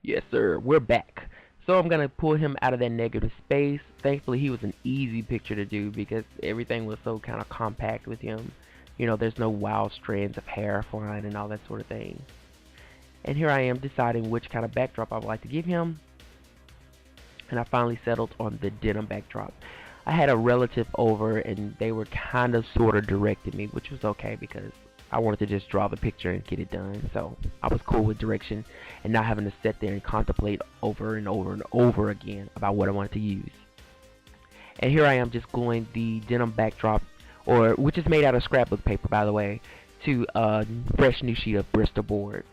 Yes, sir. We're back. So I'm gonna pull him out of that negative space. Thankfully, he was an easy picture to do because everything was so kind of compact with him. There's no wild strands of hair flying and all that sort of thing. And here I am deciding which kind of backdrop I would like to give him. And I finally settled on the denim backdrop. I had a relative over and they were kind of sort of directing me, which was okay because I wanted to just draw the picture and get it done. So I was cool with direction and not having to sit there and contemplate over and over and over again about what I wanted to use. And here I am just gluing the denim backdrop, which is made out of scrapbook paper, by the way, to a fresh new sheet of Bristol board.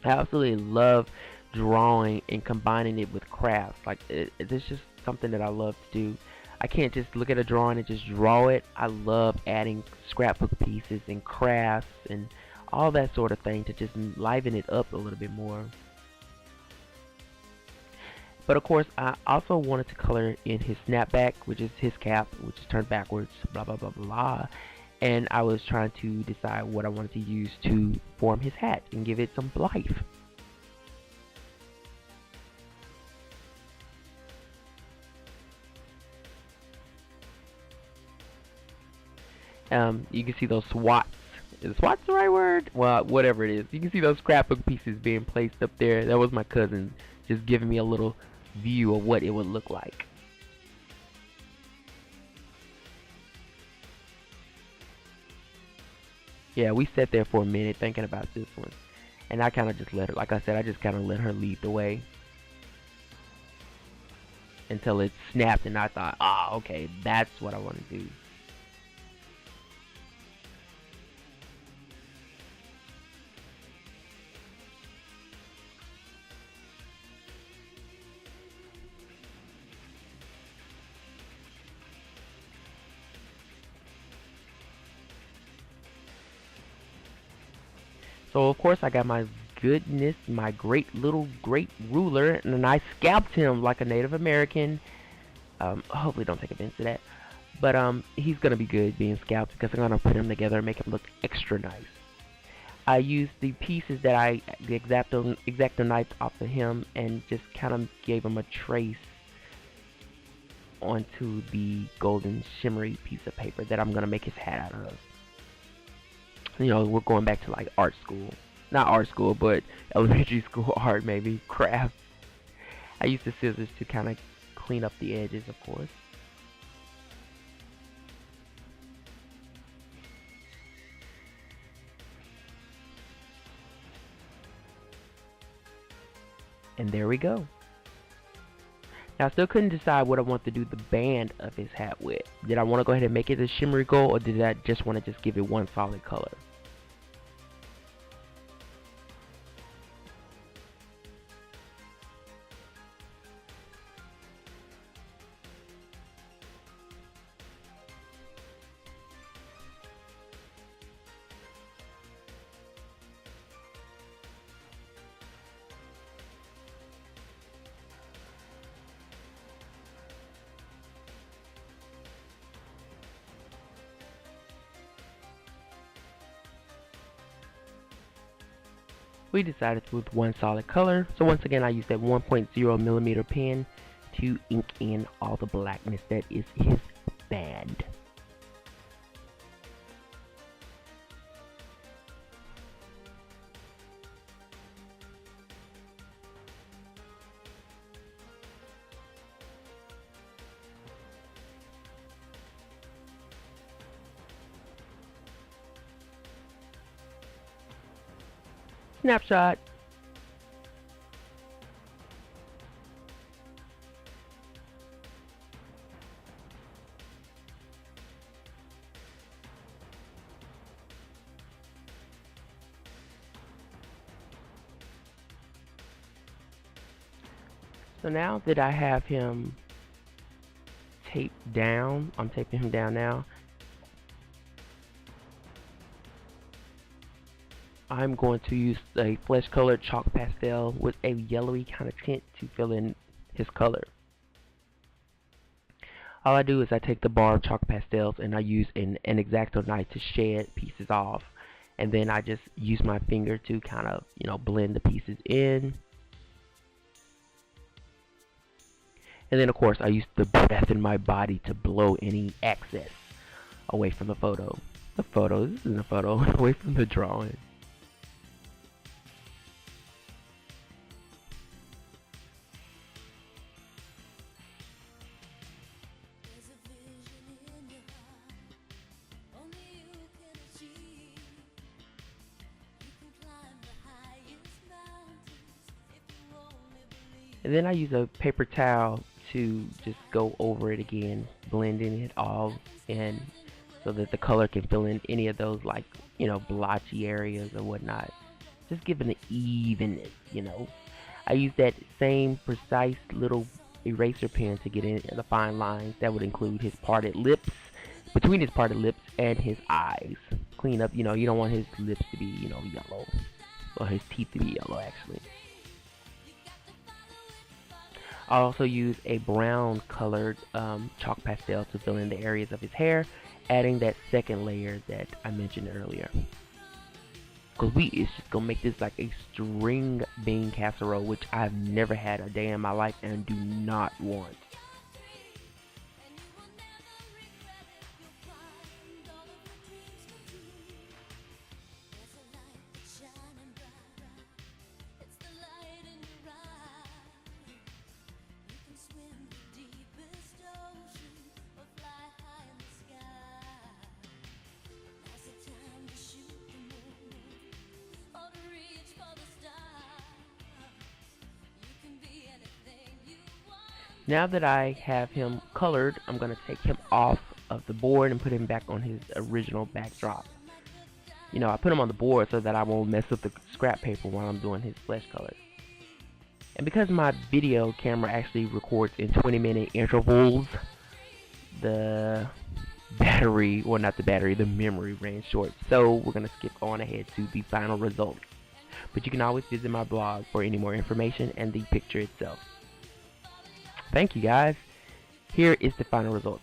I absolutely love drawing and combining it with crafts. Like it's just something that I love to do. I can't just look at a drawing and just draw it. I love adding scrapbook pieces and crafts and all that sort of thing to just liven it up a little bit more. But of course, I also wanted to color in his snapback, which is his cap, which is turned backwards, blah blah blah blah. And I was trying to decide what I wanted to use to form his hat and give it some life. You can see those swats. Is swats the right word? Well, whatever it is. You can see those scrapbook pieces being placed up there. That was my cousin just giving me a little view of what it would look like. Yeah, we sat there for a minute thinking about this one. And I kind of just let her, like I said, I just kind of let her lead the way. Until it snapped and I thought, okay, that's what I want to do. So of course I got my great little great ruler, and I scalped him like a Native American. Hopefully don't take offense to that. But he's gonna be good being scalped because I'm gonna put him together and make him look extra nice. I used the pieces that the exacto knife off of him and just kind of gave him a trace onto the golden shimmery piece of paper that I'm gonna make his hat out of. We're going back to like art school. Not art school, but elementary school art, maybe. Craft. I used the scissors to kind of clean up the edges, of course. And there we go. Now I still couldn't decide what I want to do the band of his hat with. Did I want to go ahead and make it a shimmery gold, or did I just want to just give it one solid color? We decided with one solid color. So once again, I used that 1.0 millimeter pen to ink in all the blackness that is his band. Snapshot. So now that I have him taped down, I'm taping him down now. I'm going to use a flesh colored chalk pastel with a yellowy kind of tint to fill in his color. All I do is I take the bar of chalk pastels and I use an X-Acto knife to shed pieces off. and then I just use my finger to kind of, you know, blend the pieces in. And then of course I use the breath in my body to blow any excess away from the photo. This isn't a photo, away from the drawing. And then I use a paper towel to just go over it again, blending it all in so that the color can fill in any of those, like, you know, blotchy areas or whatnot. Just giving the evenness, you know. I use that same precise little eraser pen to get in the fine lines. That would include his parted lips, between his parted lips and his eyes. Clean up, you know, you don't want his lips to be, you know, yellow. Or his teeth to be yellow, actually. I also use a brown colored chalk pastel to fill in the areas of his hair, adding that second layer that I mentioned earlier. Because it's just going to make this like a string bean casserole, which I've never had a day in my life and do not want. Now that I have him colored, I'm going to take him off of the board and put him back on his original backdrop. You know, I put him on the board so that I won't mess up the scrap paper while I'm doing his flesh color. And because my video camera actually records in 20-minute intervals, the battery, well not the battery, the memory ran short. So we're going to skip on ahead to the final result. But you can always visit my blog for any more information and the picture itself. Thank you guys. Here is the final result.